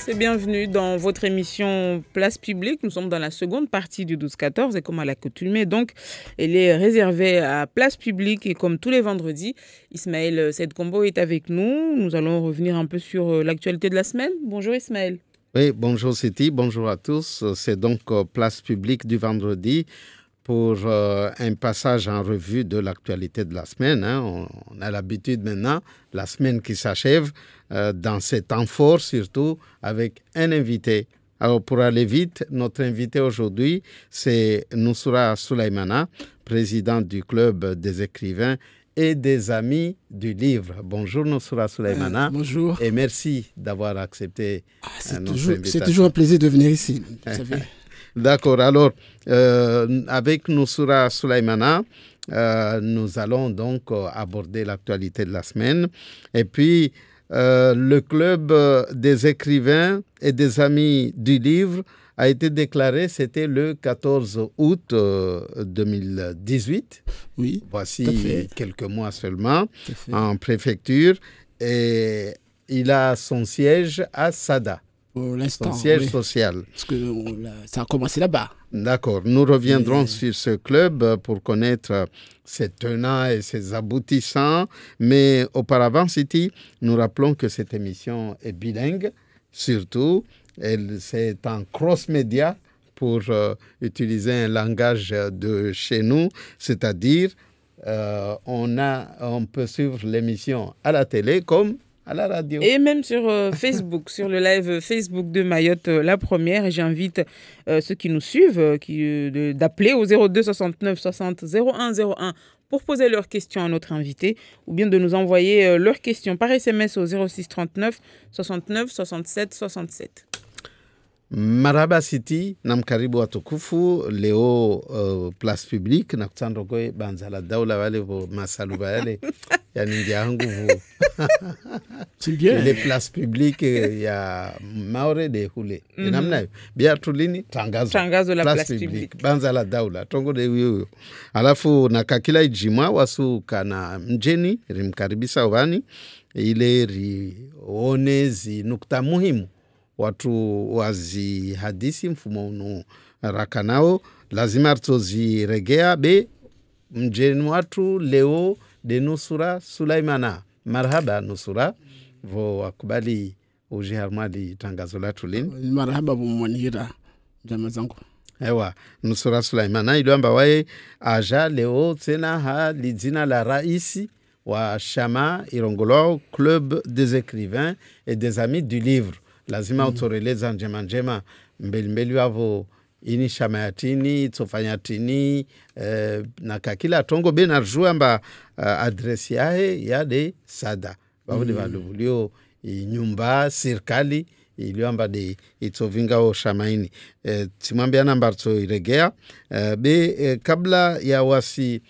tous et bienvenue dans votre émission Place Publique. Nous sommes dans la seconde partie du 12-14 et comme à l'accoutumée, donc, elle est réservée à Place Publique et comme tous les vendredis, Ismaël Sedkombo est avec nous. Nous allons revenir un peu sur l'actualité de la semaine. Bonjour Ismaël. Oui, bonjour Siti, bonjour à tous. C'est donc Place Publique du vendredi pour un passage en revue de l'actualité de la semaine. On a l'habitude maintenant, la semaine qui s'achève, dans ces temps forts surtout, avec un invité. Alors pour aller vite, notre invité aujourd'hui, c'est Nusra Souleymana, présidente du Club des écrivains et des amis du livre. Bonjour Nusra Souleymana. Bonjour. Et merci d'avoir accepté notre invitation. C'est toujours un plaisir de venir ici, vous savez. D'accord. Alors, avec Nusra Souleymana, nous allons donc aborder l'actualité de la semaine. Et puis, le Club des écrivains et des amis du livre a été déclaré, c'était le 14 août 2018. Oui. Voici quelques mois seulement, en préfecture. Et il a son siège à Sada. Pour l'instant, son siège social. Parce que ça a commencé là-bas. D'accord. Nous reviendrons sur ce club pour connaître ses tenants et ses aboutissants. Mais auparavant, Siti, nous rappelons que cette émission est bilingue, surtout. C'est en cross-média pour utiliser un langage de chez nous, c'est-à-dire on peut suivre l'émission à la télé comme à la radio. Et même sur Facebook, sur le live Facebook de Mayotte, la première. Et j'invite ceux qui nous suivent d'appeler au 02 69 60 01 01 pour poser leurs questions à notre invité ou bien de nous envoyer leurs questions par SMS au 06 39 69 67 67. Maraba City, namkaribu watukufu leo Place Publique na kutandrogoe banzala daula wale vo masaluba yale ya ningia nguvu. C'est bien. Les places publiques ya maore de hule. Namna bia tulini tangazo la place publique. Banzala daula tongo de huyo. Alafu na kakila ijima wasu kana mjeni rimkaribisa wani ile rionezi nukta muhimu. Watu wazihadisi mfumo unu rakanao lazima tuziregea be mjeni watu leo de Nusra Souleymana. Marhaba Nusra, vo wakubali uje harmali tangazo la tulini. Marhaba mwanihira jama zangu. Ewa, Nusra Souleymana iliwamba wae aja leo tena lidzina la raisi wa Shama Irongolo Club des écrivains et des amis du livre. Lazima utoreleza njema mbeli wavo ini shamayatini, tsofanyatini, na kakila tongo bena rujua adresi yae ya de Sada. Bavuli valuvulio nyumba, sirkali, iliwamba de itsovinga o shamaini. Timambia nambarto iregea. Kabla ya wasi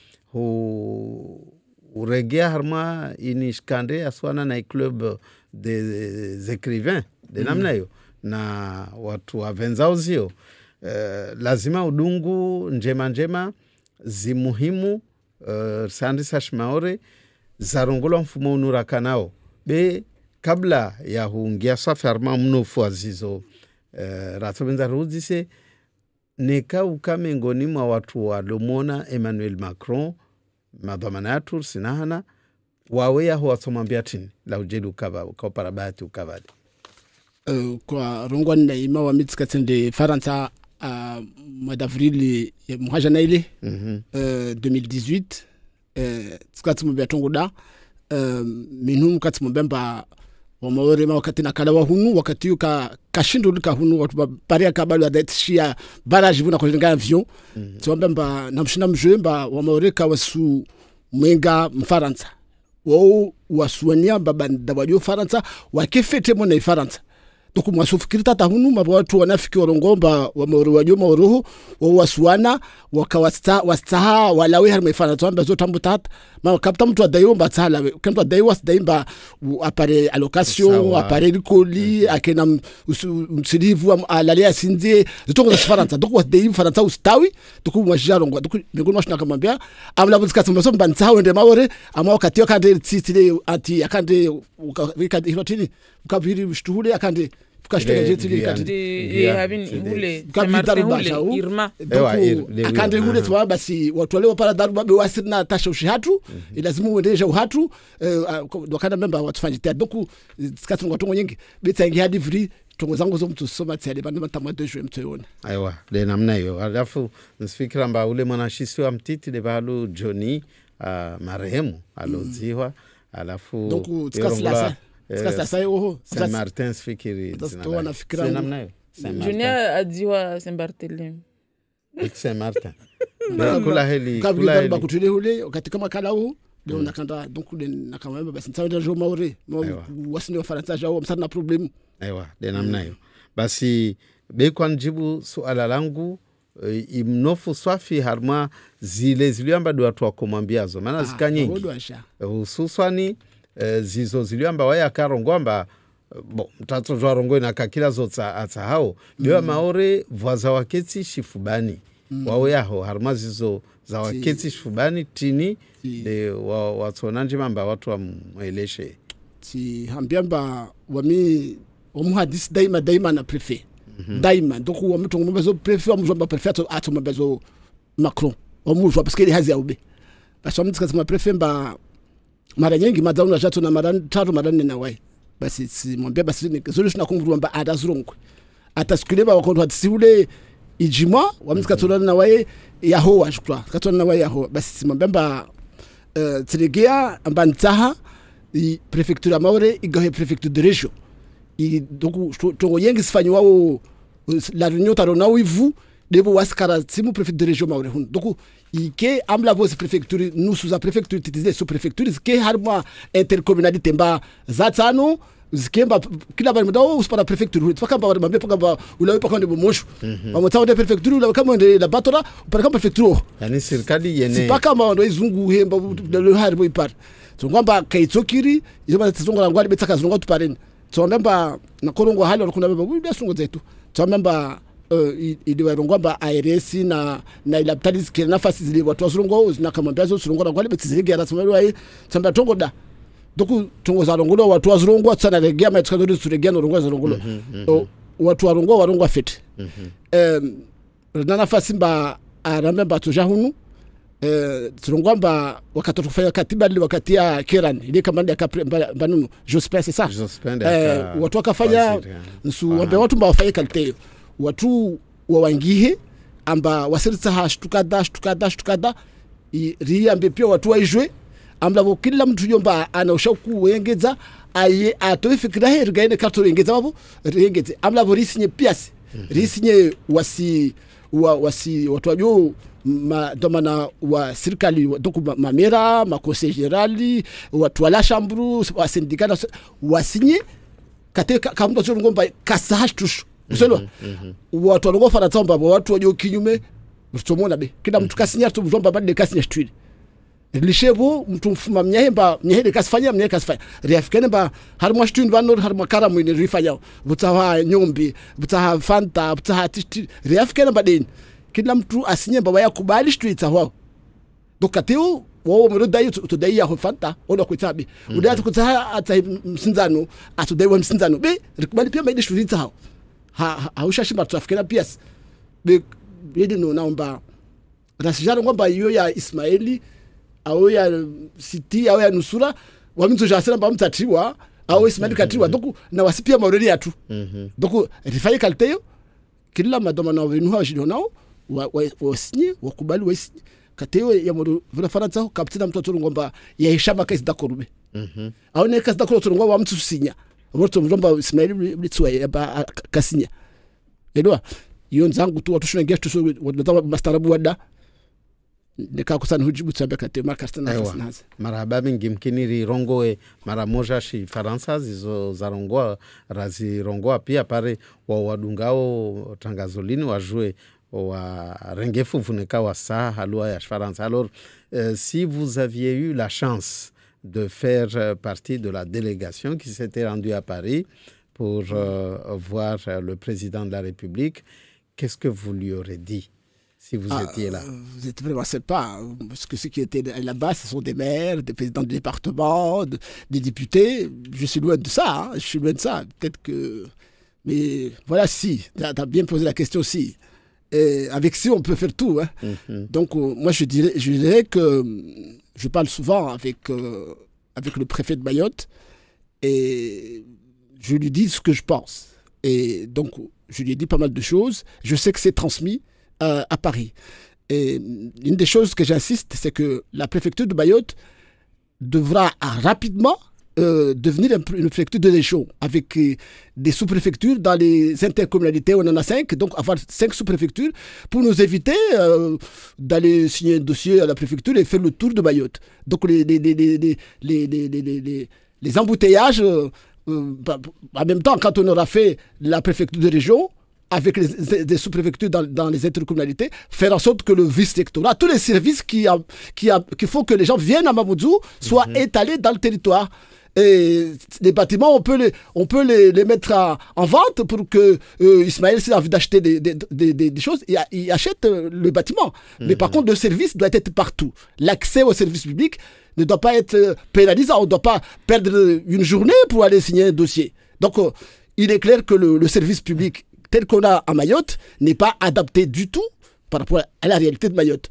uregea harma ini shkande aswana na club des écrivains. De namna hiyo na watu wa venzao zio lazima udungu njema zimuhimu sandisa shimaore zarongolo mfumo unurakanao be kabla ya huungia safarma mnofu azizo ratobenza rudise neka ukame ngoni mwa watu walomona Emmanuel Macron madhamanatur sinahana wawe ya huwasomambia tini la ujedu ukaparabati ukavadi kwa rongwa na ima wa mitskatsende Faransa mois d'avril muhajana ile 2018 tskatsumbe tongoda minum katsumbe wa maore ma wakati nakala wa hunu wakati yuka kashindo lika hunu watu paria kabalu adatishia barrage vuna kwa avion tsomba namshina mjemba wa maore ka wasu mwenga mfaransa wao wasuania baba ndabajo Faransa wakifete mona Faransa. Donc moi sufikiri tata hunu mabatu wanafiki warongomba wa maoro wajoma roho wa wasuana wakawasta wastaha walawe harma ifana tuamba zote mbutata ma kapta mtu adayomba tsala kama adaywa daimba apare allocation apare likoli akena msirivu alalia sinzie zitongo za Faransa. Donc wasdai Faransa ustawi donc moi jarongo donc ngoni mashina kamambia amla buzika tsomba somba ntsawe nde maore ama wakati akande tsitile ati akande ukaviri ukaviri shtuhule akande Irma akande hule twa basi watu wale wapara daruba be wasirna tasha ushihatu lazima uendeje uhatu dokana memba watufanye tia doku tsikatu ngotongo nyingi betsangi hadi free tongo zangu zo mtu soma tsale bana matamwa dejo mtayona aiwa de namna hiyo. Alafu nsifikira mba ule mwanashisi wa mtiti de balu Johnny marehemu aloziwa alafu donc tsikasla Saint Martin fikiri tutaona nafikira namna hiyo. Johnny adziwa Saint Barthélemy Saint Martin kula heli kabla bakutule hule katika makala huu ndio nakanda donc na kama basi ntaenda jo maore wasini wa Faransa jao msana problem aiwa de namna hiyo. Basi kwa njibu suala langu imnofu swafi harma ziliamba do watu wakomwambiazo maana zika nyingi hususani zizo ziliamba waya karongwamba mtato jwa rongo na kakila zotsa atsahao ndio maore voaza waketi shifubani wao yaho harma zizo za waketi shifubani tini de watonanje mamba watu wamueleshe ti hambiamba wami omuhadisi daima na prefet daima donc wamutongo mbezo prefet wamujomba prefet atoma bezo Macron wamujwa parce que il hazi aube basi wamtika kama prefet mba mara nyingi madhauna jato na mara 3 mara 4 na wai basi si mwambia basi ni solution na kumvurwa mba adazurungwe atasikileba wakondo hatisiule ijima wamtika tolana na wai yaho ashukwa katona na wai yaho basi si mwambia mba tiregea amba ntaha i prefecture maore igahe prefecture de région i donc tongo yengi sifanywa wao la réunion tarona wivu debo waskara simu prefecture de région maore hun donc ike amla vos prefecture nous sous la préfecture titizé sous préfecture ke harma intercommunalité mba zatano zikemba kila bali mdao usipata prefecture tukamba bali mambe pakamba ulawe pakande bomosho bamotao de prefecture ulawe kama ende la batora upaka prefecture yani serikali yene sipaka mando izungu hemba le harbo ipata tungamba kaitsokiri izoba tsonga ngwali betaka zonga tupareni tsondamba na korongo hali kuna baba budi sungo zetu tsomba idiwa rongwamba ARS na ilaptalis kile nafasi zile watu wazungu zina kama mbazo surungo ngwali betizige rasmelo ai tsamba tongo da doku tongo za rongo watu wazungu tsana regea maitskadori suregea no rongo za rongo watu warongo fete na nafasi mba aramemba tujahunu turongwamba wakati kufanya katiba ile wakati ya Keran ile kamanda ya banunu Jospin c'est ça watu wakafanya nsu wambe watu mba wafanye kalite watu wawangihe amba wasirisa hashtukada riambe pia watu waijwe amla kila mtu yomba anaushaku wengeza aye atoifikira hergaine katorengeza babo rengeze amla borisinye piasi risinye wasi watu wajo domana wa serikali donc mamera ma conseil général watu wala chambre wa syndicat wasinye kate kamdo ngomba kasahashtushu uselo watu walongo fana tsamba watu wajo kinyume mtomona be kila mtu kasinya tu mjomba bade kasinya shtuile lishevo mtu mfuma mnyahede kasifanya mnyahe kasifanya riafikene ba harimo shtuile banor harimo karamu ni rifanya butaha nyombi butaha fanta butaha titi riafikene badeni kila mtu asinye baba yakubali shtuitsa wao dokateo wao mrodai tudai ya fanta oda kuitabi udai tukutsa ata msinzano atudai wa msinzano be rikubali pia maidi shtuitsa hao haushashimba tuafikena pia be bidi no naomba rasijaro ngomba hiyo ya Ismaili au ya Siti au ya Nusura waminzo jasera mba mtatiwa au Ismaili katiwa donc na wasipia maureli atu donc rifanye kaliteyo kila madoma na wenu hajino nao wasinye wakubali wasinye kateyo ya modo vila Faransa kaptina mtoto ngomba ya heshama kaisi dakorube au ne kaisi dakoro ngomba wa mtu sinya wote mjomba Ismaili blitwa ya kasinya edwa iyo nzangu tu watu shunengea tu wadata mastarabu wada nika kusana hujibu tsabe kate marka stana fasnaza marhaba mingi mkiniri rongoe mara moja shi Faransa zizo za rongoa razi rongoa pia pare wa wadungao tangazolini wajue wa rengefu vuneka wa sa halua ya Faransa. Alors si vous aviez eu la chance de faire partie de la délégation qui s'était rendue à Paris pour voir le président de la République, qu'est-ce que vous lui aurez dit si vous étiez là? Vous êtes vraiment sympa, parce que ceux qui étaient là-bas, ce sont des maires, des présidents de département, des députés. Je suis loin de ça, je suis loin de ça. Peut-être que Mais voilà, si. Tu as bien posé la question, si. Et avec si, on peut faire tout. Hein. Donc, moi, je dirais que je parle souvent avec le préfet de Mayotte et je lui dis ce que je pense. Et donc, je lui ai dit pas mal de choses. Je sais que c'est transmis à Paris. Et une des choses que j'insiste, c'est que la préfecture de Mayotte devra rapidement devenir une préfecture de région avec des sous-préfectures dans les intercommunalités. On en a 5, donc avoir 5 sous-préfectures pour nous éviter d'aller signer un dossier à la préfecture et faire le tour de Mayotte. Donc les embouteillages, en même temps, quand on aura fait la préfecture de région, avec des sous-préfectures dans les intercommunalités, faire en sorte que le vice-rectorat, tous les services qui font que les gens viennent à Mamoudzou soient étalés dans le territoire. Et les bâtiments, on peut les mettre en vente pour que Ismaël, s'il a envie d'acheter des choses, il achète le bâtiment. Mais par contre, le service doit être partout. L'accès au service public ne doit pas être pénalisant. On ne doit pas perdre une journée pour aller signer un dossier. Donc, il est clair que le service public tel qu'on a à Mayotte n'est pas adapté du tout par rapport à la réalité de Mayotte.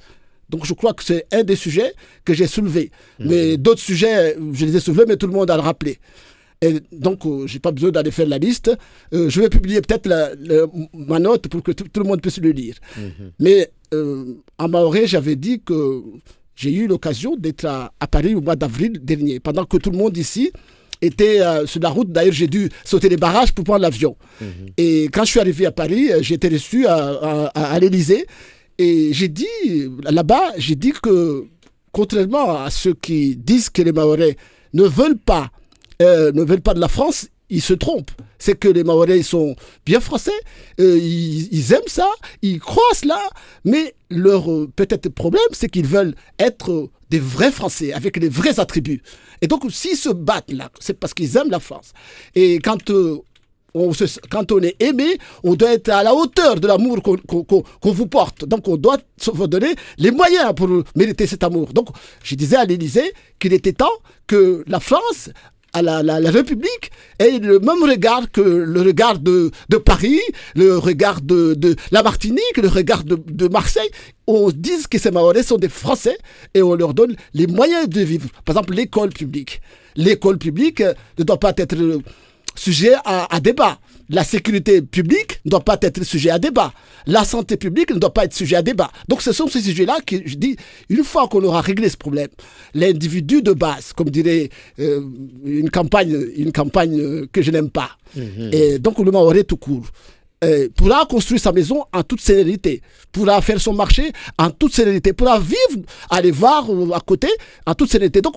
Donc je crois que c'est un des sujets que j'ai soulevé. Mais d'autres sujets, je les ai soulevés, mais tout le monde a le rappelé. Et donc, je n'ai pas besoin d'aller faire la liste. Je vais publier peut-être ma note pour que tout le monde puisse le lire. Mais en maoré, j'avais dit que j'ai eu l'occasion d'être à Paris au mois d'avril dernier, pendant que tout le monde ici était sur la route. D'ailleurs, j'ai dû sauter les barrages pour prendre l'avion. Et quand je suis arrivé à Paris, j'ai été reçu à l'Élysée. Et j'ai dit, là-bas, que, contrairement à ceux qui disent que les Mahorais ne veulent pas de la France, ils se trompent. C'est que les Mahorais, ils sont bien français, ils aiment ça, ils croient cela, mais leur peut-être problème, c'est qu'ils veulent être des vrais Français, avec les vrais attributs. Et donc, s'ils se battent là, c'est parce qu'ils aiment la France. Et quand on est aimé, on doit être à la hauteur de l'amour qu'on vous porte. Donc, on doit se donner les moyens pour mériter cet amour. Donc, je disais à l'Élysée qu'il était temps que la France, à la République, ait le même regard que le regard de Paris, le regard de la Martinique, le regard de Marseille. On dise que ces Mahorais sont des Français et on leur donne les moyens de vivre. Par exemple, l'école publique. L'école publique ne doit pas être sujet à débat. La sécurité publique ne doit pas être sujet à débat. La santé publique ne doit pas être sujet à débat. Donc ce sont ces sujets-là que je dis, une fois qu'on aura réglé ce problème, l'individu de base, comme dirait une campagne que je n'aime pas, et donc le Mahorais tout court, pourra construire sa maison en toute sérénité, pourra faire son marché en toute sérénité, pourra vivre, aller voir à côté en toute sérénité. Donc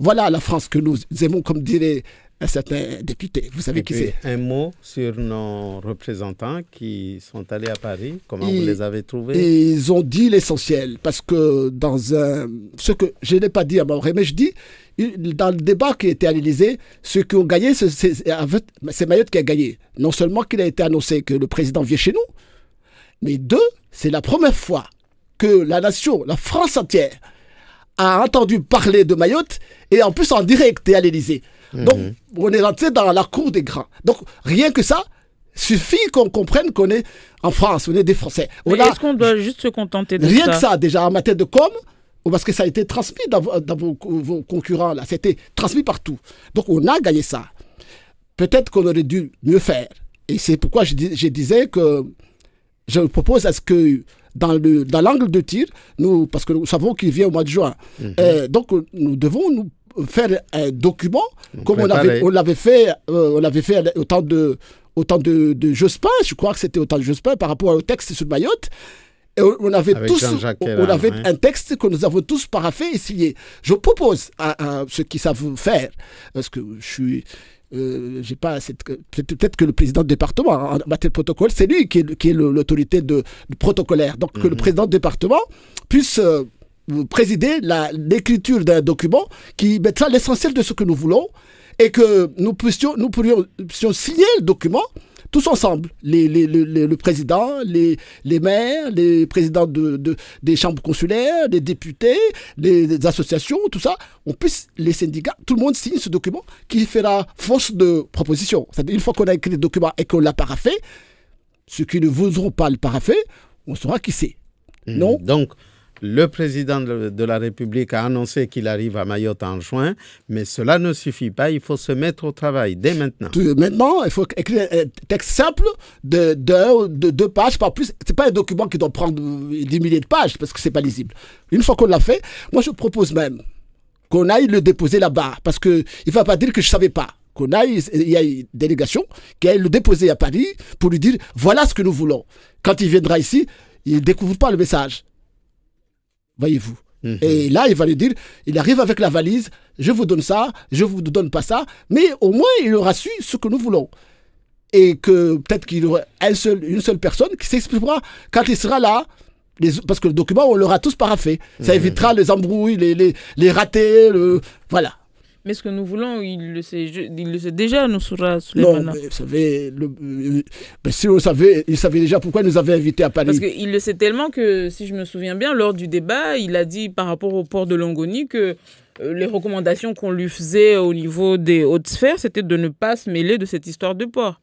voilà la France que nous aimons, comme dirait un certain député. Vous savez qui c'est. Un mot sur nos représentants qui sont allés à Paris. Comment vous les avez trouvés? Ils ont dit l'essentiel. Parce que ce que je n'ai pas dit à Mahorais, mais je dis, dans le débat qui était à l'Élysée, ceux qui ont gagné, c'est Mayotte qui a gagné. Non seulement qu'il a été annoncé que le président vient chez nous, mais deux, c'est la première fois que la nation, la France entière, a entendu parler de Mayotte, et en plus en direct et à l'Élysée. Donc, on est rentré dans la cour des grands. Donc, rien que ça, suffit qu'on comprenne qu'on est en France, on est des Français. Est-ce qu'on doit juste se contenter de ça? Rien que ça, déjà, en matière de com, parce que ça a été transmis dans vos concurrents, là, c'était transmis partout. Donc, on a gagné ça. Peut-être qu'on aurait dû mieux faire. Et c'est pourquoi je disais que je propose à ce que dans l'angle de tir, parce que nous savons qu'il vient au mois de juin, donc nous devons nous faire un document comme on l'avait fait au temps de Jospin. Je crois que c'était au temps de Jospin par rapport au texte sur Mayotte. Et on avait un texte que nous avons tous paraphé et signé. Je propose à ceux qui savent faire, parce que j'ai pas peut-être que le président du département en matière de protocole, c'est lui qui est l'autorité de protocolaire. Donc que le président du département puisse présider l'écriture d'un document qui mettra l'essentiel de ce que nous voulons et que nous pourrions signer le document tous ensemble, le président, les maires, les présidents des chambres consulaires, les députés, les associations, tout ça, les syndicats, tout le monde signe ce document qui fera force de proposition. C'est-à-dire, une fois qu'on a écrit le document et qu'on l'a paraphé, ceux qui ne voudront pas le paraffer, on saura qui c'est. Non. Donc, le président de la République a annoncé qu'il arrive à Mayotte en juin, mais cela ne suffit pas. Il faut se mettre au travail dès maintenant. Maintenant, il faut écrire un texte simple de 2 pages, pas plus. Ce n'est pas un document qui doit prendre 10 milliers de pages parce que ce n'est pas lisible. Une fois qu'on l'a fait, moi je propose même qu'on aille le déposer là-bas parce qu'il ne va pas dire que je ne savais pas. Il y a une délégation qui aille le déposer à Paris pour lui dire voilà ce que nous voulons. Quand il viendra ici, il ne découvre pas le message. Voyez-vous. Et là, il va lui dire, il arrive avec la valise, je vous donne ça, je vous donne pas ça, mais au moins, il aura su ce que nous voulons. Et que peut-être qu'il y aura une seule personne qui s'exprimera quand il sera là, parce que le document, on l'aura tous paraphé. Ça évitera les embrouilles, les ratés, voilà. Mais ce que nous voulons, il le sait déjà, nous Souleymane. Non, mais vous savez, si on savait, il savait déjà pourquoi il nous avait invités à Paris. Parce qu'il le sait tellement que, si je me souviens bien, lors du débat, il a dit par rapport au port de Longoni que les recommandations qu'on lui faisait au niveau des hautes sphères, c'était de ne pas se mêler de cette histoire de port.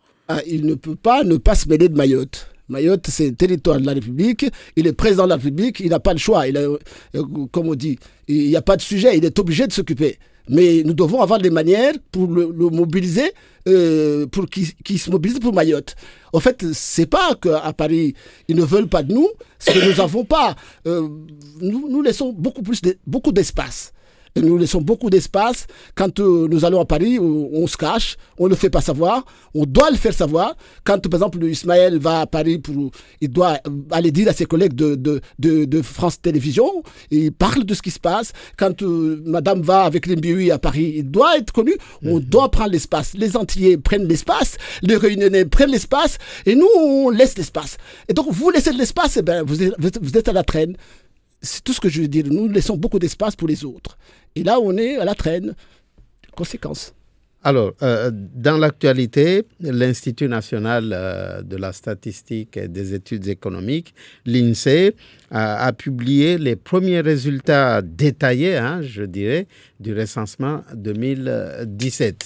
Il ne peut pas ne pas se mêler de Mayotte. Mayotte, c'est un territoire de la République. Il est président de la République. Il n'a pas le choix. Comme on dit, il n'y a pas de sujet. Il est obligé de s'occuper. Mais nous devons avoir des manières pour le mobiliser, pour qu'il se mobilise pour Mayotte. En fait, c'est pas qu'à Paris, ils ne veulent pas de nous, c'est que nous n'avons pas. Nous laissons beaucoup d'espace. Et nous laissons beaucoup d'espace. Quand nous allons à Paris, on se cache, on ne le fait pas savoir, on doit le faire savoir. Quand, par exemple, Ismaël va à Paris, il doit aller dire à ses collègues de France Télévisions, il parle de ce qui se passe. Quand Madame va avec l'MBUI à Paris, il doit être connu, on doit prendre l'espace. Les Antillais prennent l'espace, les Réunionnais prennent l'espace, et nous, on laisse l'espace. Et donc, vous laissez de l'espace, eh ben, vous êtes à la traîne. C'est tout ce que je veux dire. Nous laissons beaucoup d'espace pour les autres. Et là, on est à la traîne. Conséquence. Alors, dans l'actualité, l'Institut national de la statistique et des études économiques, l'INSEE, a publié les premiers résultats détaillés, je dirais, du recensement 2017.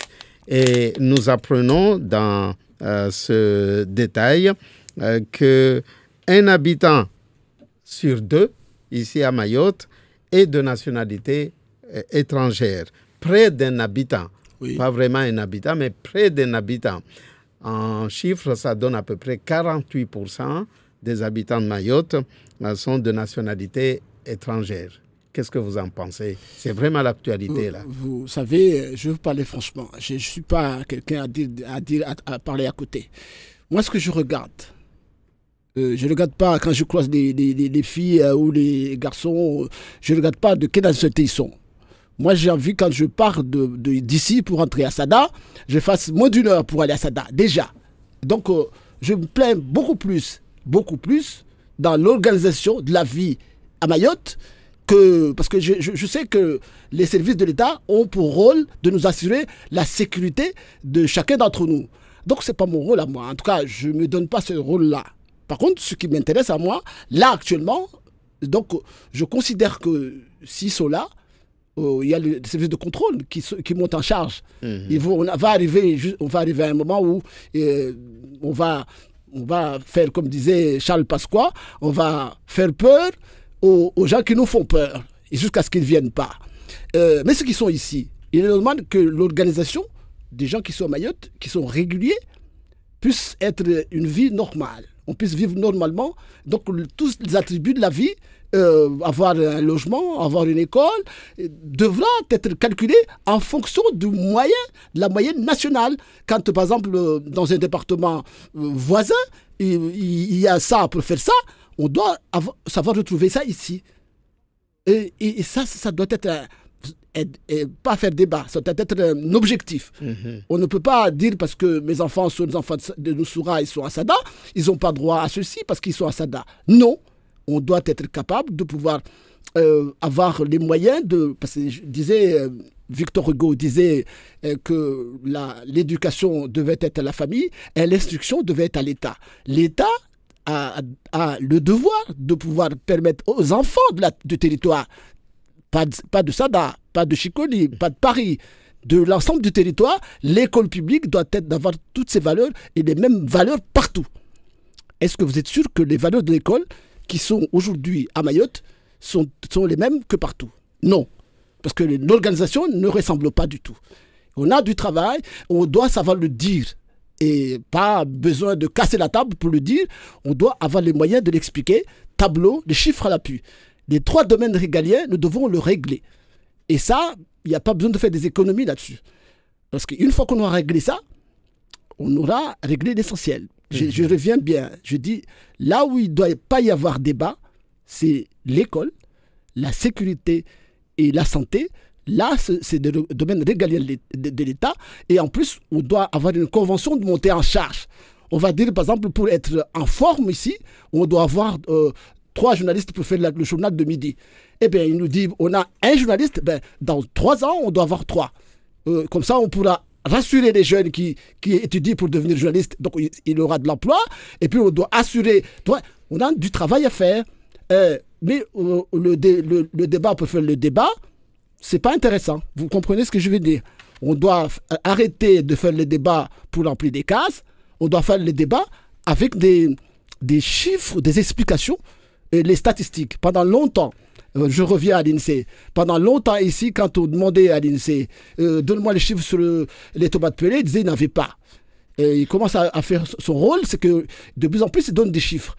Et nous apprenons dans ce détail qu'un habitant sur 2, ici à Mayotte, est de nationalité étrangère. Près d'un habitant. Oui. Pas vraiment un habitant, mais près d'un habitant. En chiffres, ça donne à peu près 48% des habitants de Mayotte sont de nationalité étrangère. Qu'est-ce que vous en pensez? C'est vraiment l'actualité, là. Vous savez, je vais vous parler franchement. Je ne suis pas quelqu'un à parler à côté. Moi, ce que je regarde, je ne regarde pas quand je croise les filles ou les garçons, je ne regarde pas de quelle nationalité ils sont. Moi, j'ai envie, quand je pars d'ici pour rentrer à Sada, je fasse moins d'1 heure pour aller à Sada, déjà. Donc, je me plains beaucoup plus dans l'organisation de la vie à Mayotte, parce que je sais que les services de l'État ont pour rôle de nous assurer la sécurité de chacun d'entre nous. Donc, ce n'est pas mon rôle à moi. En tout cas, je ne me donne pas ce rôle-là. Par contre, ce qui m'intéresse à moi, là, actuellement, donc, je considère que s'ils sont là, il y a le service de contrôle qui monte en charge. On va arriver à un moment où on va faire, comme disait Charles Pasqua, on va faire peur aux gens qui nous font peur, jusqu'à ce qu'ils ne viennent pas. Mais ceux qui sont ici, il est normal que l'organisation des gens qui sont à Mayotte, qui sont réguliers, puisse être une vie normale. On puisse vivre normalement. Donc, tous les attributs de la vie, avoir un logement, avoir une école, devra être calculé en fonction de la moyenne nationale. Quand, par exemple, dans un département voisin, il y a ça pour faire ça, on doit savoir retrouver ça ici. Et ça doit être pas faire débat, ça doit être un objectif. On ne peut pas dire parce que mes enfants sont des enfants de Noussoura, ils sont à Sada, ils n'ont pas droit à ceci parce qu'ils sont à Sada. Non, on doit être capable de pouvoir avoir les moyens de... Parce que je disais, Victor Hugo disait que l'éducation devait être à la famille et l'instruction devait être à l'État. L'État a le devoir de pouvoir permettre aux enfants du territoire, pas de Sada, pas de Chicoli, pas de Paris, de l'ensemble du territoire, l'école publique doit être d'avoir toutes ces valeurs et les mêmes valeurs partout. Est-ce que vous êtes sûr que les valeurs de l'école qui sont aujourd'hui à Mayotte sont les mêmes que partout? Non, parce que l'organisation ne ressemble pas du tout. On a du travail, on doit savoir le dire. Et pas besoin de casser la table pour le dire, on doit avoir les moyens de l'expliquer, tableau, les chiffres à l'appui. Les 3 domaines régaliens, nous devons le régler. Et ça, il n'y a pas besoin de faire des économies là-dessus. Parce qu'une fois qu'on aura réglé ça, on aura réglé l'essentiel. Je reviens bien, je dis, là où il ne doit pas y avoir débat, c'est l'école, la sécurité et la santé. Là, c'est des domaines régaliens de l'État. Et en plus, on doit avoir une convention de montée en charge. On va dire, par exemple, pour être en forme ici, on doit avoir 3 journalistes pour faire le journal de midi. Eh bien, il nous dit, on a un journaliste, dans 3 ans, on doit avoir 3. Comme ça, on pourra rassurer les jeunes qui étudient pour devenir journaliste. Donc, il aura de l'emploi. Et puis, on doit assurer. On a du travail à faire. Mais le débat, pour faire le débat, c'est pas intéressant. Vous comprenez ce que je veux dire? On doit arrêter de faire le débat pour remplir des cases. On doit faire le débat avec des chiffres, des explications et les statistiques. Pendant longtemps, je reviens à l'INSEE. Pendant longtemps ici, quand on demandait à l'INSEE donne-moi les chiffres sur les tomates pelées, il disait qu'il n'avait pas. Et il commence à faire son rôle, c'est que de plus en plus, il donne des chiffres.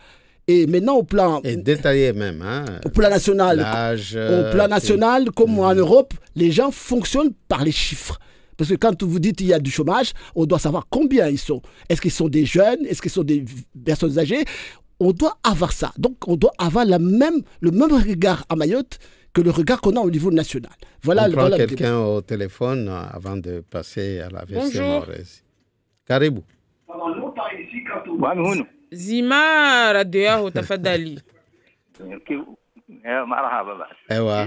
Et maintenant, au plan... Et détaillé même. Hein, au plan national. L'âge, au plan national, comme en Europe, les gens fonctionnent par les chiffres. Parce que quand vous dites qu'il y a du chômage, on doit savoir combien ils sont. Est-ce qu'ils sont des jeunes? Est-ce qu'ils sont des personnes âgées? On doit avoir ça. Donc, on doit avoir le même regard à Mayotte que le regard qu'on a au niveau national. Voilà, on prend quelqu'un au téléphone avant de passer à la version Maurez. Caribou. Zima radio tafadhali. Marhaba. Ewa.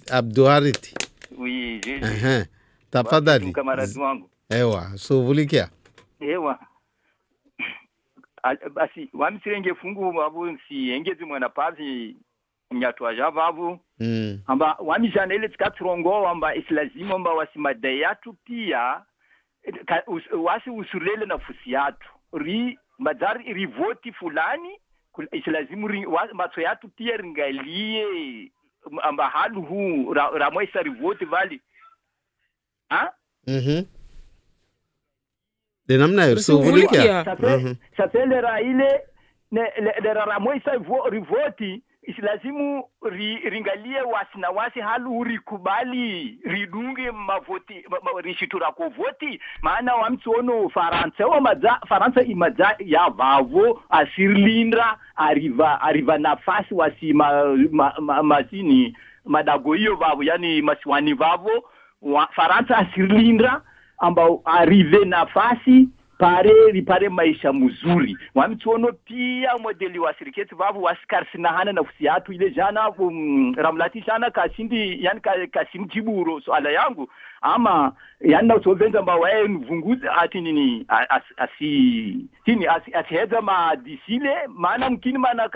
Abdou Hariti. Oui, tafadhali. Kamaradi wangu. Ewa, shughulikia. Ewa. Basi wamisirenge fungu babu si engezi mwana pazi mnyatwa javavu. Amba wamijana ile tsikatrongo amba islazima amba wasimadayatu pia wasi usurele na fusi yatu. Madari rivoti fulani isilazimu matso yatu pia ringalie amba halu huu ramoisa rivoti vali de namna hiyo shughulikia sapele raile le ramoisa rivoti isilazimu ringalie wasi halu urikubali ridunge mavoti rishitura ko voti maana wamtsono Faransa imadza ya vavo asirlindra arriva nafasi wasi masini madago hiyo vavo yani masiwani vavo Faransa asirlindra ambao arrive nafasi pare maisha mzuri wamtsono pia modeli wa siriketi babu wasikarsina hana nafsi yatu ile jana ramlati jana kasindi yani kasindi jiburo swala yangu ama yani na usovenza mba wae mvunguzi ati nini asiheza ma disile maana mkini mana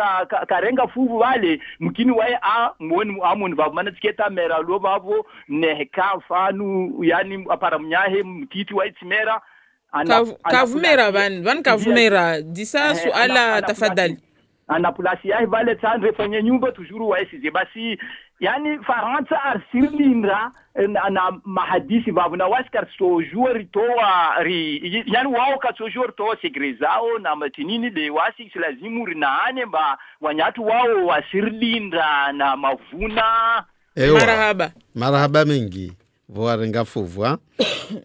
karenga fuvu wale mkini wae muoni babu mana tiketa mera lo babu neheka fanu yani apara mnyahe mtiti wa itmera kavumera van kavumera disa suala tafadhali anapulasi yahi vale tandre fanye nyumba tujuru waesize basi yani Faransa arsirlindra na mahadisi babu na waskar sojuri toa yani wao ka sojuri toa segrezao na matinini le wasi lazimu rinaane ba wanyatu wao wasirlindra na mavuna. Marahaba mingi voarenga fuvwa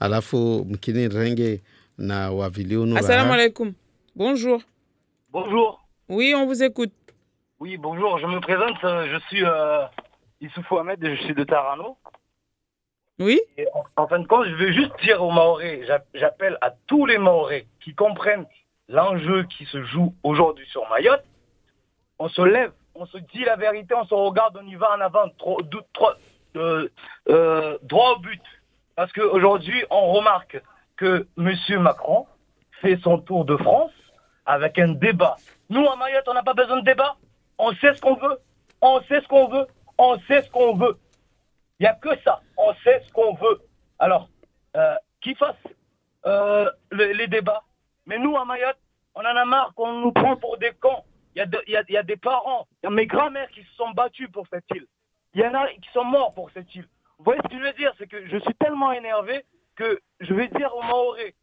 alafu mkini renge na waviliunu. Assalamu alaikum. Bonjour. Bonjour. Oui, on vous écoute. Oui, bonjour, je me présente, je suis Issoufou Ahmed, je suis de Tarano. Oui. Et en fin de compte, je veux juste dire aux Mahorais, j'appelle à tous les Mahorais qui comprennent l'enjeu qui se joue aujourd'hui sur Mayotte. On se lève, on se dit la vérité, on se regarde, on y va en avant. droit au but. Parce qu'aujourd'hui, on remarque que M. Macron fait son tour de France avec un débat. Nous, à Mayotte, on n'a pas besoin de débat. On sait ce qu'on veut. On sait ce qu'on veut. On sait ce qu'on veut. Il n'y a que ça. On sait ce qu'on veut. Alors, qu'ils fassent les débats. Mais nous, à Mayotte, on en a marre qu'on nous prend pour des cons. Il y a des parents, il y a mes grands-mères qui se sont battues pour cette île. Il y en a qui sont morts pour cette île. Vous voyez ce que je veux dire? C'est que je suis tellement énervé que je vais dire aux Maoré,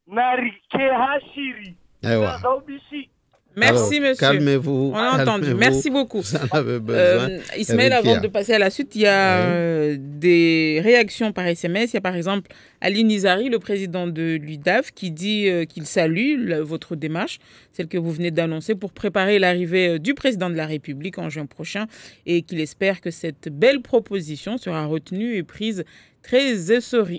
Narike Hashiri, Nazaobishi. Merci, monsieur. Calmez-vous. On a entendu. Merci beaucoup. Vous en avez besoin. Ismaël, avant de passer à la suite, il y a des réactions par SMS. Il y a par exemple Ali Nizari, le président de l'UDAF, qui dit qu'il salue votre démarche, celle que vous venez d'annoncer, pour préparer l'arrivée du président de la République en juin prochain et qu'il espère que cette belle proposition sera retenue et prise très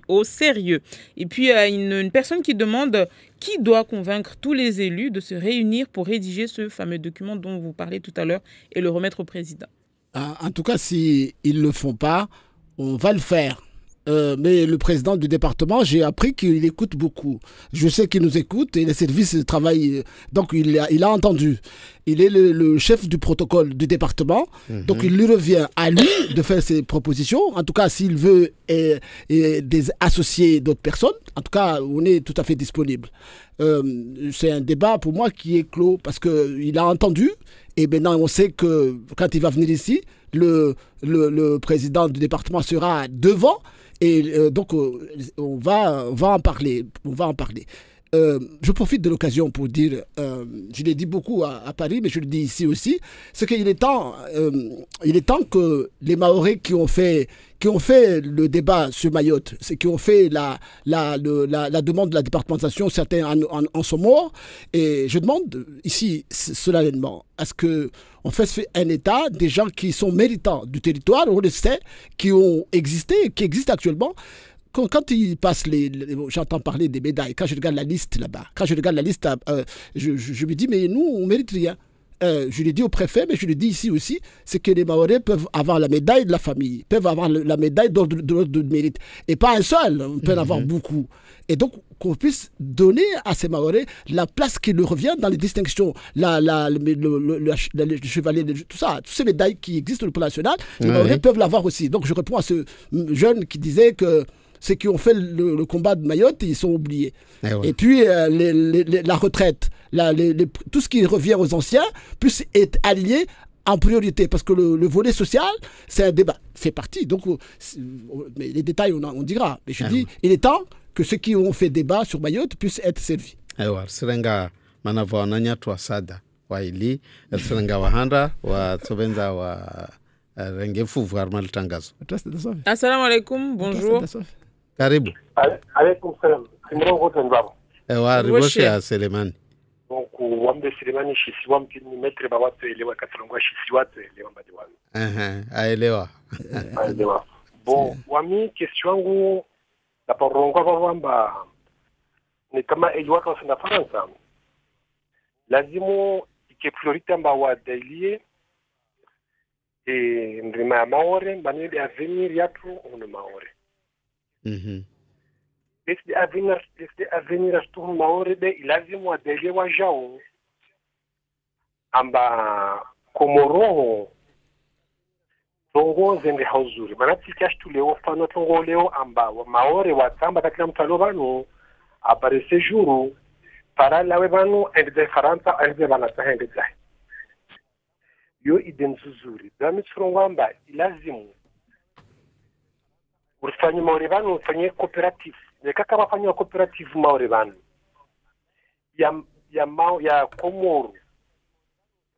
au sérieux. Et puis, il y a une personne qui demande qui doit convaincre tous les élus de se réunir pour rédiger ce fameux document dont vous parlez tout à l'heure et le remettre au président. En tout cas, s'ils ne le font pas, on va le faire. Mais le président du département, j'ai appris qu'il écoute beaucoup. Je sais qu'il nous écoute et les services travaillent. Donc, il a entendu. Il est le chef du protocole du département. Donc, il lui revient à lui de faire ses propositions. En tout cas, s'il veut associer d'autres personnes, en tout cas, on est tout à fait disponible. C'est un débat pour moi qui est clos parce qu'il a entendu. Et maintenant, on sait que quand il va venir ici, le président du département sera devant. Et donc, on va en parler. Je profite de l'occasion pour dire, je l'ai dit beaucoup à Paris, mais je le dis ici aussi, c'est qu'il est temps que les Mahorais qui ont fait le débat sur Mayotte, qui ont fait la demande de la départementation, certains en sont morts, et je demande ici solennellement à ce qu'on fasse un état des gens qui sont méritants du territoire, on le sait, qui existent actuellement. Quand ils passent j'entends parler des médailles, quand je regarde la liste là-bas, je me dis, mais nous, on ne mérite rien. Je l'ai dit au préfet, mais je le dis ici aussi, c'est que les Mahorais peuvent avoir la médaille de la famille, peuvent avoir la médaille d'ordre de mérite. Et pas un seul, on peut en avoir beaucoup. Et donc, qu'on puisse donner à ces Mahorais la place qui leur revient dans les distinctions, le chevalier, tout ça, toutes ces médailles qui existent sur le plan national, les Mahorais peuvent l'avoir aussi. Donc, je réponds à ce jeune qui disait que ceux qui ont fait le combat de Mayotte, ils sont oubliés. Et puis, la retraite, tout ce qui revient aux anciens, puisse être allié en priorité. Parce que le volet social, c'est un débat, fait partie. Donc, mais les détails, on dira. Mais je dis, il est temps que ceux qui ont fait débat sur Mayotte puissent être servis. Sirenga manavonanya twasada waili sirenga wahanda wa tsobenza wa rengefu varmal tangazo. Assalamu alaikum, bonjour. Karibu. Alaikum salam. Simro wote nbabo. Riboshe ya Selemani. Donc wambe Selemani shisi wamkini metre ba watu elewa katalongwa shisi watu elewa mbadi wanu. Aelewa. Aelewa. Bon, wami question yangu na porongwa wamba ni kama elewa kwa sana Faransa. Lazimu ike priorite amba wa dailie e ndrima ya Maore manende avenir yatu ono Maore. Desde avenir astuhu Maore de ilazimu wadele wajao amba komoroho tongo zende hauzuri manati kashtu leo fano tongo leo amba Maore watamba katika mtalo banu aparece juru para lawe banu ende Faransa ende banata ende zai yo idenzuzuri dami tsurongo amba ilazimu ufanye Maore banu ufanye cooperative nekaka bafanya cooperative Maore banu ya Komoro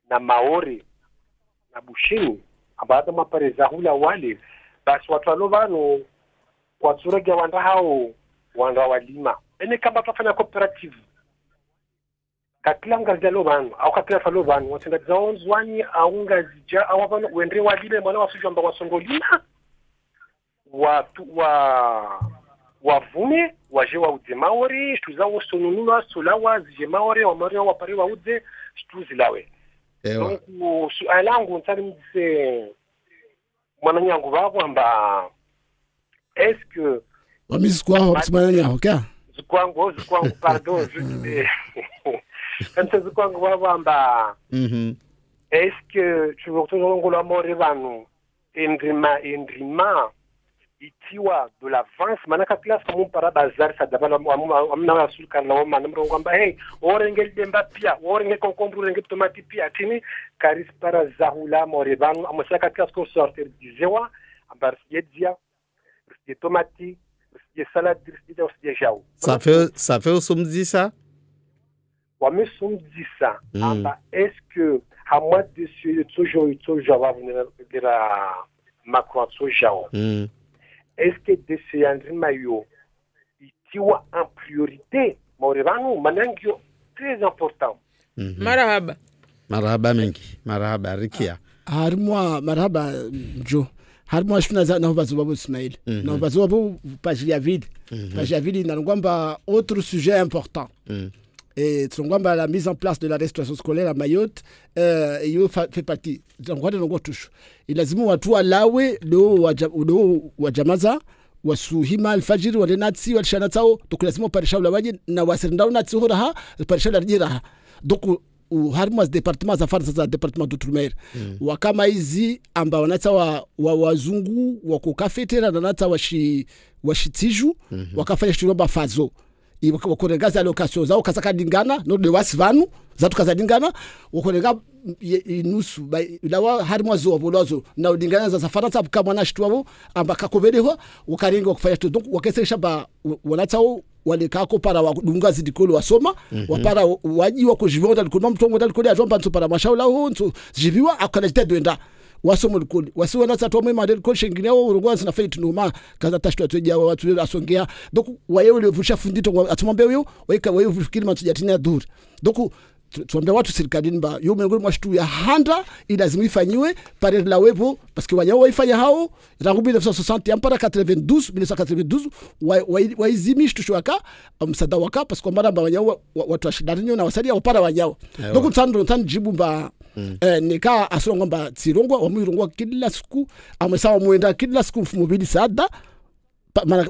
na Maore na Bushini abada mapareza hula wale basi watu alo banu watsurega wanda hao wanda walima ene kama bafanya cooperative katlanga zalo banu au katla falo banu watenda zaonzwani aunga zija au banu wendre walime mwana wasujwa mba wasongolima wavume waje wauze Maore shtuza wosonunua solawa zije Maore wa Maore wa pare wauze shtuzi lawe. Donc sualangu ntari mdise mwananyangu vavo amba est-ce que wamizikwa mwananyangu okay zikwangu pardon quand zikwangu vavo amba est-ce que tu veux toujours la mort vanu indrima itiwa de l'avance manaka class comme para bazar sa dabana amna rasul kana mana mrongo amba hey orengel demba pia orengel concombre orengel tomate pia tini karis para zahula morevanu amasaka class ko sortir du zewa amba dia de tomate de salade de jau ça fait au somdi ça wa me somdi ça amba est-ce que à moi de ce toujours va venir de la Macron toujours est-ce que de ce andrima yo itiwa en priorité morevanu manangio très important marhaba mengi marhaba rikia harmwa marhaba jo harmwa shuna za na bazo Ismail na bazo page ya vide na ngomba autre sujet important et ngomba la mise en place de la restauration scolaire à Mayotte hiyo fait partie ngwade ngo tushu ilazimu watu walawe do wajamaza wasuhima alfajiri walenatsi walishana tao tukulazimu parisha ulawaje na wasirndao natsi horaha parisha la donc harmas département za farsa za département d'outre-mer wakama hizi amba wanata wazungu wako kafetera na nata washitiju wakafanya shiromba fazo wakoregaza location zao kasakadingana no de wasvanu zatu kazadingana wakorega inusu lawa harimo zo bolozo na udingana za Faransa kama na shitwabo amba kakovereho ukaringa kufanya to donc wakesesha ba wanatao walikako para wadunga zidikolo wasoma wapara waji wako jivonda likolo mtongo dalikolo ajomba nto para mashaula ho nto jiviwa akalete doenda wasomo likolo wasiwana tatu mwe madel ko shingine wo urugwazi na fight numa kaza tashitwa tweja watu asongea donc waye ule vusha fundito atumwambia huyo waye fikiri matujatina dur donc tuambia watu serikalini ba yo miongoni mwa shitu ya handa ilazima ifanyiwe pare la wepo parce que wanyao waifanya hao tangu 1960 mpaka 1992 waizimishi tushwaka msada waka parce que mara wanyao watu washidarinyo na wasalia wapara wanyao donc tando jibu ba nika asonga ba tirongwa wamwirongwa kila siku amesawa muenda kila siku mfumubili sada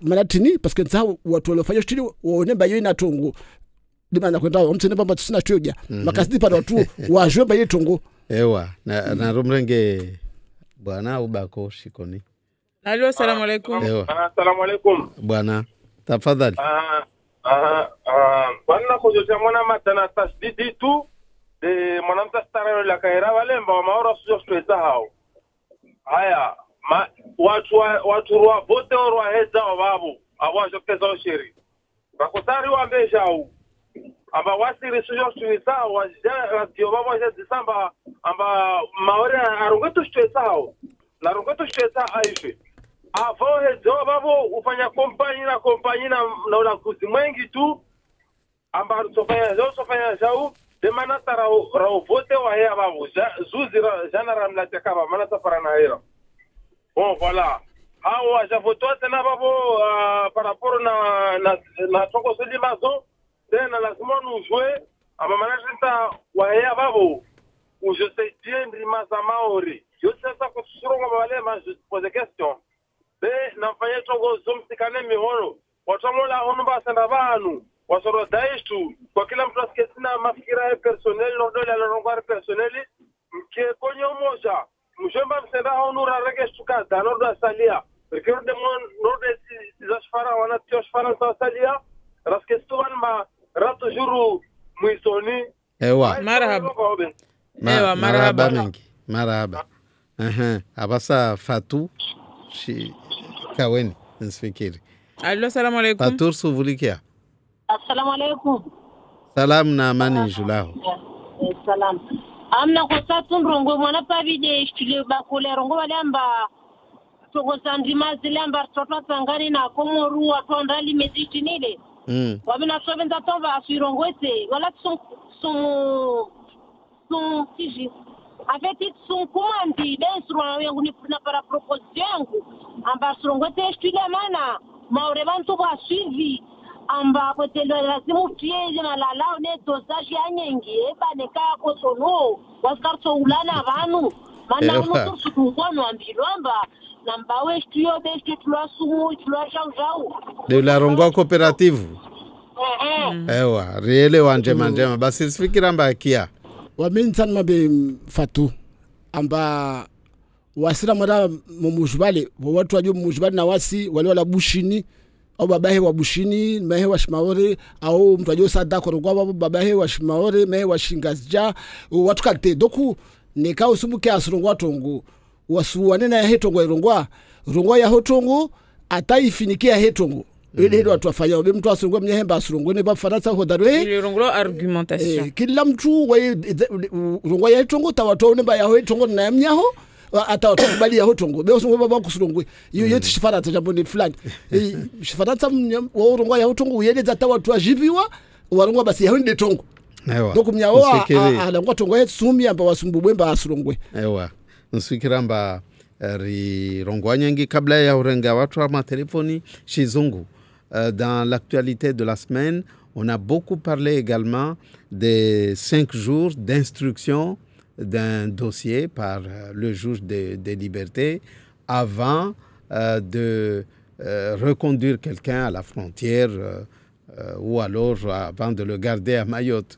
manatini parce que nzao watu walofanya shitini waone ba yo inatongo dimana kwenda omtsene bamba tusina tyoja makasidi para watu wajwe ba yetongo ewa na romrenge bwana ubako shikoni Allo assalamu alaykum assalamu alaykum bwana tafadhali bwana kujoja mwana matana tasdidi tu de mwanamta stara la kaira wale mbao maora sio stresa hao haya watu wa vote wa heza babu awajo pesa sheri bakotari wa mbesha au amba wasiri sio stresa wadio baba wa December amba maore arungeto stresa hao na rungeto stresa aife avo hezo babo ufanya kompani na ula kuzi mwengi tu amba sofanya zao de mana tara vote wa hea babo zuzi jana ramlate kaba mana safara na hera bon voilà hao ajafotoa tena babo par rapport na toko seli mazo tena lazima nous jouer amba mana tenta wa hea babo où je sais bien rimasa maori yo sasa kusuronga wale ma je pose question be nafanya tongo zomsikane mihono watomola honomba sanda banu wasoro daishu kwa kila mtu asikesina mafikira personnel nodole alongwa personnel mke konyo moja mjomba msenda honura rege stukada nodo salia porque de mon node zashfara wana tioshfara salia raskestuan ma rato juru muisoni ewa marhaba ewa marhaba mengi marhaba abasa Fatou shi kaweni nsifikiri Allo assalamu alaykum Fatou suvulikia assalamu alaykum salam na amani julao salam amna ko satun rongo mona pavide stile bakole rongo walamba togo sandima zilamba toto tangani na komoru atondali meziti nile wabina sobenza tova asirongwete wala son tiji en fait ils sont commandés d'instruire yangu ni para proposition yangu amba sirongwete stile mana maurebantu ba suivi amba potelo lazima tiye na lalao ne dosage ya nyingi eba ne ka ko sono waskarto ulana vanu Mana uno sukukwano ambilomba na mbawe stuyo beste tulasumu tulashaujau. De la Rongwa coopérative. Ewa, riele wa njema. Basi sifikira mba kia. Waminsan mabe fatu. Amba wasira mara mumujbali. Watu wajua mumujbali na wasi wale wala bushini. Au babahe wa bushini, mehe wa shimaore. Au mtu wajua sada korogwa babahe wa shimaore, mehe wa shingazja. Watu kalte. Doku nika usumuke asirongwa tongu. Wasuwane na ya hetongo ya rongwa ya hotongo. Ata ifinikia hetongo. Ile ndio watu wafanya mtu asirongwe mnyehemba asirongwe ne ba Faransa hodarwe ile ronglo argumentation kila mtu wa rongwa ya tongo tawatone ba ya tongo na mnyaho atawatone bali ya tongo be usongwe baba kusirongwe iyo yote shifarata jambo ni fulani shifarata wa rongwa ya tongo uyeleza tawatu ajibiwa warongwa basi ya hinde tongo donc mnyaho alangwa tongo yetu sumi amba wasumbubwe ba asirongwe nsikira mba ri rongwa nyengi kabla ya urenga watu wa telefoni shizungu. Dans l'actualité de la semaine, on a beaucoup parlé également des 5 jours d'instruction d'un dossier par le juge des libertés avant de reconduire quelqu'un à la frontière ou alors avant de le garder à Mayotte.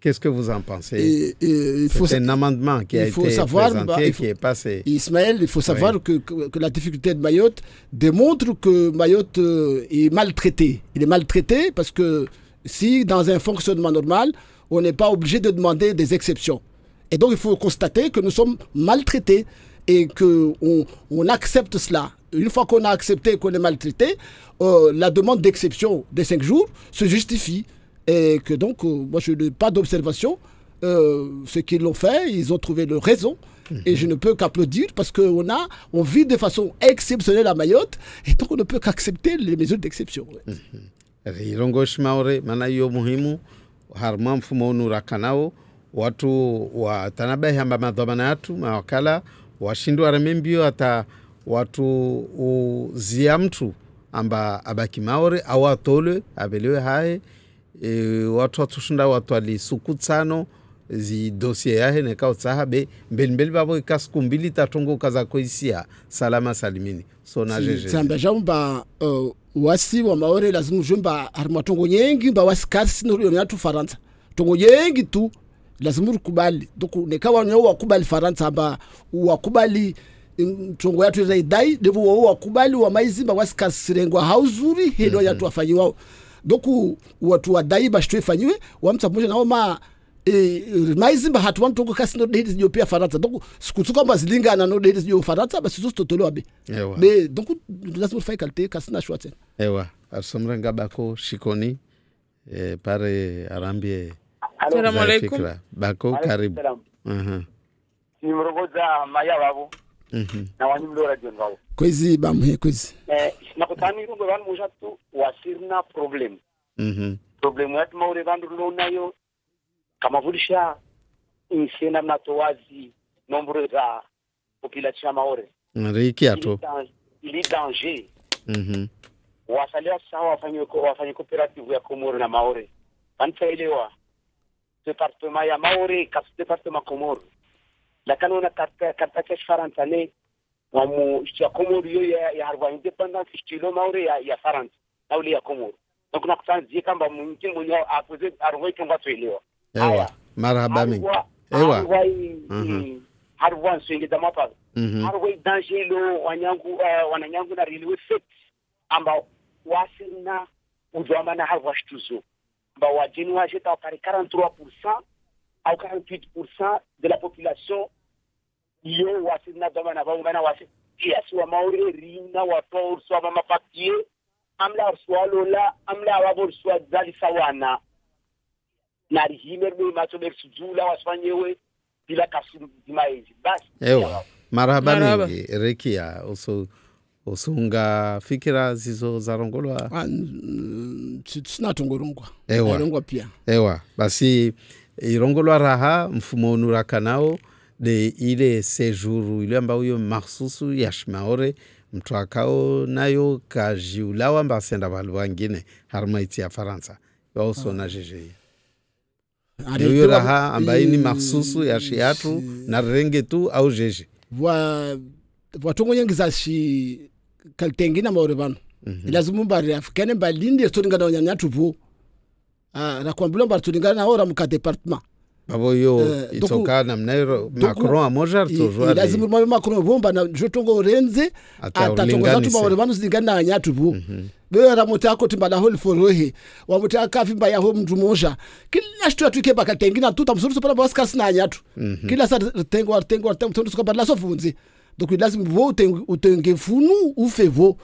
Qu'est-ce que vous en pensez? C'est un amendement qui a été présenté, qui est passé. Ismaël, il faut savoir que la difficulté de Mayotte démontre que Mayotte est maltraité. Il est maltraité parce que si, dans un fonctionnement normal, on n'est pas obligé de demander des exceptions. Et donc, il faut constater que nous sommes maltraités et qu'on accepte cela. Une fois qu'on a accepté qu'on est maltraité, la demande d'exception des 5 jours se justifie. Et que donc, moi je n'ai pas d'observation. Ceux qui l'ont fait, ils ont trouvé leur raison. Et je ne peux qu'applaudir parce qu'on vit de façon exceptionnelle à Mayotte. Et donc on ne peut qu'accepter les mesures d'exception. Rongo Shimaore, manayo muhimu, harma mfumo unurakanao, watu wa tanabe hamba madhamana yatu, mawakala, washindu waramembio hata watu uzia mtu amba abaki maore, awa tole, abelewe hae, watu watushunda watu wali sukutsano zi dossier yahe nekao tsahabe mbelmbeli babo ikasiku mbili tatongo kaza koisia salama salimini so na jeje tsamba jamba wasi wa maore lazima jumba harma tongo nyengi mba wasi kasi no yatu Faransa tongo nyengi tu lazima ukubali donc nekawa nyo wakubali Faransa amba wakubali tongo yatu zaidai devo wakubali wa maizimba wasi kasi sirengwa hauzuri hilo yatu wafanyiwa donc watu wadai bashitwe fanyiwe wamtsamoja nao ma maizimba hatu wantu ko kasino date zijo pia Faransa donc sikutuka bazilingana no date zijo Faransa basi zo totolo be mais donc lazima fai qualité kasina shwatsen asomrenga bako shikoni pare arambie assalamu alaikum bako karibu nimrogoza maya babo na wanimlo radio ngao kwezi bamhe kwezi nakutani rugo van mujatu wasirna problem problem yetu maure vandu lonayo kama vulisha insena mnatowazi nombre za population maore riki ato ili danger wasalia sawa wafanye cooperative ya Komoro na Maore bantaelewa departement ya Maore kasi departement Komoro lakini una karta kesh Faransa ne wamu ya Komoro yo ya harwa independence stilo Maore ya Faransa na ule ya Komoro donc nakutanzie kamba mwingine mwenye apoze arwe kamba tuelewa marhaba mingi harwa nsenge da mapa harwa danger lo wananyangu na railway fit amba wasina udwama na harwa shtuzo amba wajini wajeta par 43% au 48% de la population yo wasina doma na baungana wasi yes wa maure rina wa por so ba mapatie amla swalo la amla wa bor swa zali sawana na rihimer me macho ber sujula wasfanyewe bila kasim dimaizi bas marhaba mingi rekia usunga fikira zizo zarongolwa sina tongorongwa pia basi irongolwa raha mfumo unurakanao de ile séjour ile ambao yo mahsusu ya Shimaore mtu akao nayo kajiulawa mbasenda balu wengine harmaiti ya Faransa yoso na jeje Hiyo raha ambaye ni mahsusu ya shiatu na renge tu au jeje. Watongo nyingi za shi kaltengina maore bano. Lazima mbari Afrikane mbalinde storingana wanyanyatu vo. Na kwambula mbari storingana na ora muka departement. Babo yo itoka na mnairo Macron amoja tujua. Lazima mwa Macron bomba na jotongo renze atatongo zatu maore bano zingana na nyatu vo. Bewe ramotako timbala holi forohe wamotaka vimba ya ho mtu moja kila shtu atuke baka tengina tuta msuru sopana baskas na nyatu kila sa tengo mtondo soka badla sofunzi donc lazima vo utenge funu ufevo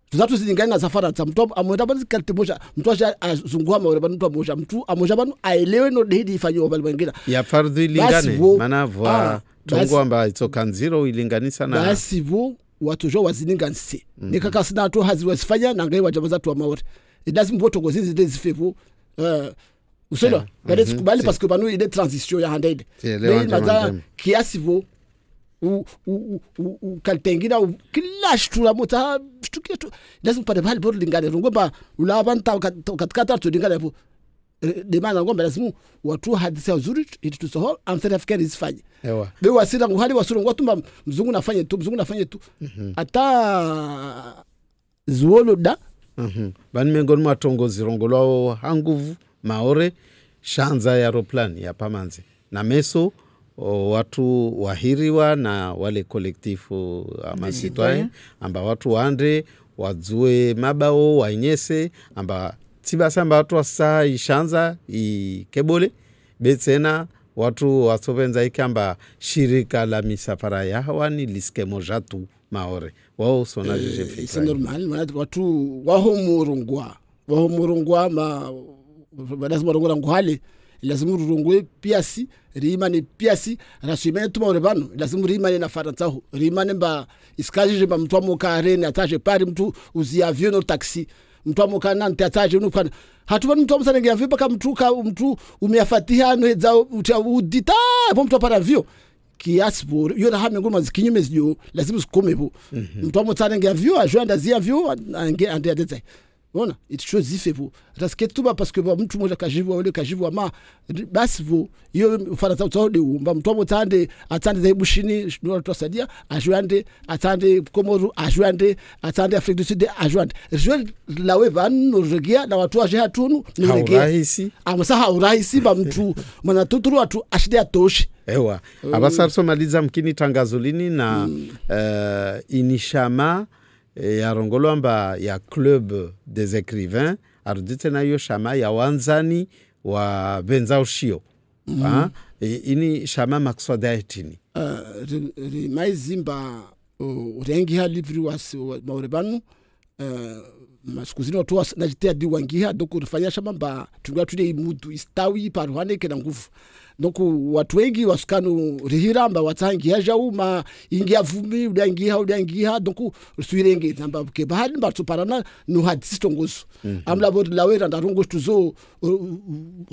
tuzatu zingana za Faransa mtu amwenda bali kalite moja mtu azungua maore banu mtu moja mtu amoja banu aelewe no dedi ifanyo bali wengine ya fardhi ilingane maana vwa tongo amba itoka nziro ilinganisa na basi vo watu wazilinganise nikaka sina tu haziwasifanya na ngai wajabaza tu maore lazima voto gozizi des fevo uselo bale sikubali parce que banu ile transition ya handede mais kiasi vo u kaltengina kila shtura mota shtukia tu lazima pale bali bora lingane ngomba ulabanta katikata tu lingane hapo demana ngomba lazima watu hadisi nzuri ili tusoho amtana fikiri zifanye ewa bewa wasira nguhali wasuru ngotuma mzungu nafanye tu ata zuolo da bani mengoni matongozi rongolwao hanguvu maore shanza ya aeroplane ya pamanzi na meso watu wahiriwa na wale kolektifu amasitwae amba watu waande wadzue mabao wanyese amba tibasa amba watu wasa ishanza ikebole betsena watu wasobenza ikamba shirika la misafara ya hawani liske moja tu maore wao sona jeje fikra c'est normal watu waho murungwa ma lazima rungwa nguhali lazima rungwe piasi rimane piasi rasime tuma urebano lazima rimane na Faransa ho rimane ba iskaje ba mtu amoka na ataje pari mtu uzi avion no taxi mtu amoka na ataje no kwa hatuba mtu amsana ngia vipa kama mtu umeafatia no za udita hapo mtu para avion kiasi bora yona hame ngoma zikinyume zijo lazima zikome bo mtu amotsana ngia avion ajenda zia avion ande adeze Bona it shows ifevo rasketuba parce que mtu mmoja kajivu ama basi vo hiyo Faransa utsaode umba mtu amotande atande za bushini ndo tusadia ajuande atande Komoro ajuande atande Afrique du Sud ajuande je lawe van regia na watu aje hatunu ni regia amasa haurahisi ba mtu mwana tuturu watu ashide atoshi ewa abasarso maliza mkini tangazo lini na inishama ya rongolomba ya club des écrivains arudite na yo shama ya wanzani wa benzao shio ini shama makswada etini maizimba urengi ha livri wasi maurebanu maskuzini watu najitea diwangiha donc rufanya shama ba tunga tude imudu istawi parwane kena nguvu donc watu wengi wasukanu rihiramba watangia jauma ingia vumi udangia donc suirenge namba ke bahali mbatso parana no hadisi tongozo amla bod lawera ndarongo tuzo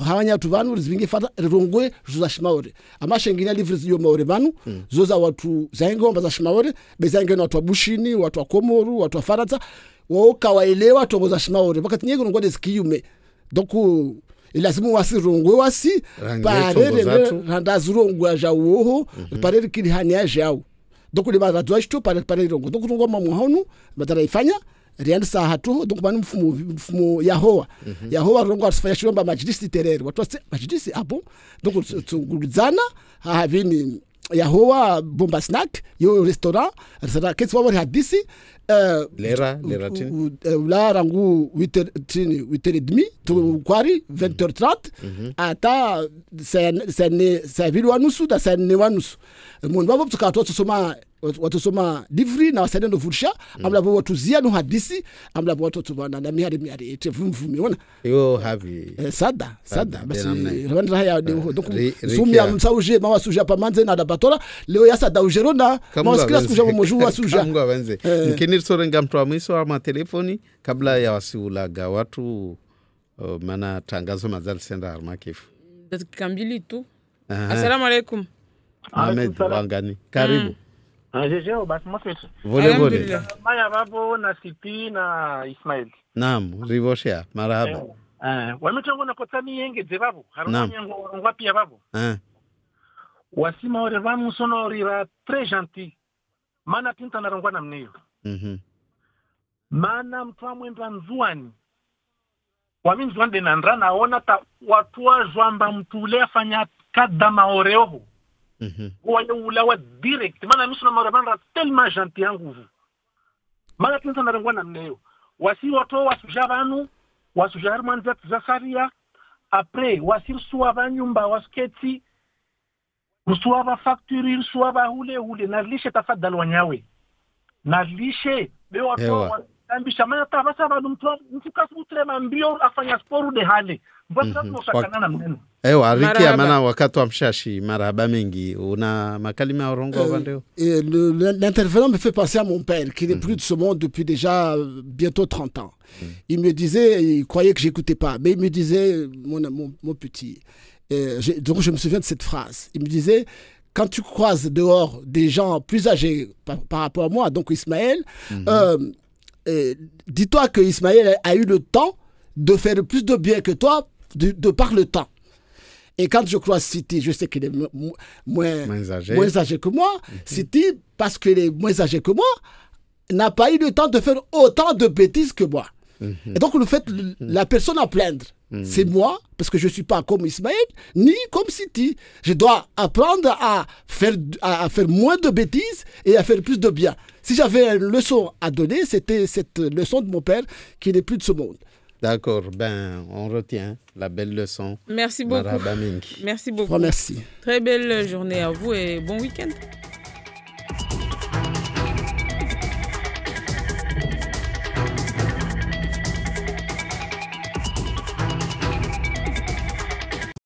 hawanya tuvanu rizinge fata rongwe zuza shimaore amashengina livres yo maore banu zoza watu zaingomba za shimaore bezange na watu bushini watu Komoru watu Faransa wao kawaelewa tongoza shimaore wakati nyego ngode skiyume donc lazima wasirongwe wasi parere randazurongwa jawo parere kili hanya jao donc le bazatu ashto parere rongo donc ngoma muhonu badara ifanya riand sa hatu donc bani mfumo yahowa rongo asifanya shiromba majlisi terere watu majlisi apo donc tungulizana havini yahowa bomba snack yo restaurant kesi wabari hadisi lera tini la rangu 8h30 tu kwari 20h30 ata sa vile wanusu da sa ne wanusu mundu wabo tukatoa watusoma livri na wasaidia ndo fursha amla watu zia no hadisi amla watu tubana na miari etevumvumi ona yo havi sada basi rwanda haya donc sumia msauje mawasuja pamanze na dabatora leo yasa daujerona mawasikila kuja mojua suja mungu awenze mkini sorenga mtu mwiso ama telefoni kabla ya wasiulaga watu mana tangazo mazali senda armakifu dakika tu assalamu alaikum Ahmed wangani karibu Jejeo basi mwaketu. Vole. Maya bapo na Sipi na Ismail. Naam, rivoshea marahaba. wamitongo kotani yenge zebabu Naam. harunyango ngwapi ya babu wasima ore vamu sonorira très gentil mana tinta narongwa namneyo mana mtu amwenda nzuani waminzwani denandra naona ta watu wazwamba mtu ule afanya kada maoreoho wale ulawa direct mana misuna maorebandra tellement gentil yanguvu mana tinta narongwa namneyo wasi watu wasuja vanu wasuja hermanzat zasaria après wasir suwa vanyumba wasketi rusuwa va facture rusuwa va hule nalishe tafadhali wanyawe nalishe be watu ambisha mana tabasa vanu mtu kasutre mambio afanya sporu de hale mbasa tunosakana mneno ewa Rikia mana wakati wa mshashi marahaba mengi una makalima ya orongo vandeo. L'intervenant me fait penser à mon père qui n'est plus de ce monde depuis déjà bientôt 30 ans. Il me disait, il croyait que j'écoutais pas, mais il me disait, mon petit, donc je me souviens de cette phrase, il me disait, quand tu croises dehors des gens plus âgés par rapport à moi, donc Ismaël, dis-toi que Ismaël a eu le temps de faire plus de bien que toi de par le temps. Et quand je croise Siti, je sais qu'il est moins âgé que moi. Siti, parce qu'il est moins âgé que moi, n'a pas eu le temps de faire autant de bêtises que moi. Et donc, le fait, la personne à plaindre, c'est moi, parce que je ne suis pas comme Ismaël, ni comme Siti. Je dois apprendre à faire moins de bêtises et à faire plus de bien. Si j'avais une leçon à donner, c'était cette leçon de mon père qui n'est plus de ce monde. D'accord, on retient la belle leçon. Merci beaucoup. Marhaba mingi. Merci beaucoup. Merci. Très belle journée à vous et bon week-end.